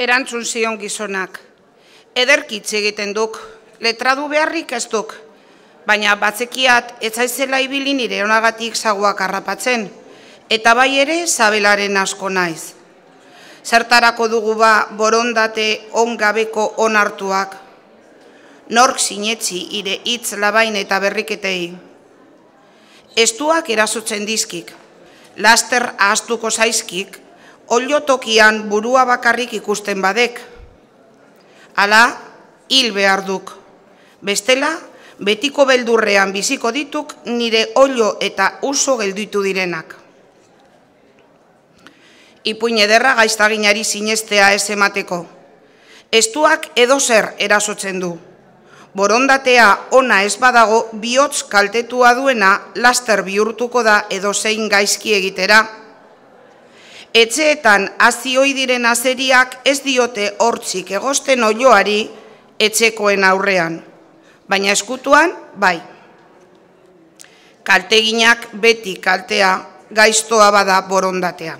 Erantzun zion gizonak. Ederkitz egiten duk, letradu beharrik ez duk, baina batzekiat etzaizela ibili nire onagatik zaguak harrapatzen, eta bai ere zabelaren asko naiz. Zertarako dugu ba borondate ongabeko onartuak, nork sinetzi ire hitz labain eta berriketei. Estuak erasotzen dizkik, laster ahaztuko zaizkik, oliotokian burua bakarrik ikusten badek. Hala, hil behar duk. Bestela, betiko beldurrean biziko dituk nire olio eta uso gelditu direnak. Ipuin ederra gaiztaginari sinestea ez emateko. Estuak edozer erasotzen du. Borondatea ona ez badago bihotz kaltetua duena laster bihurtuko da edozein gaizki egitera. Etxeetan hazi ohi diren azeriak ez diote hortzik egosten olioari etxekoen aurrean, baina eskutuan bai. Kalteginak beti kaltea, gaiztoa bada borondatea.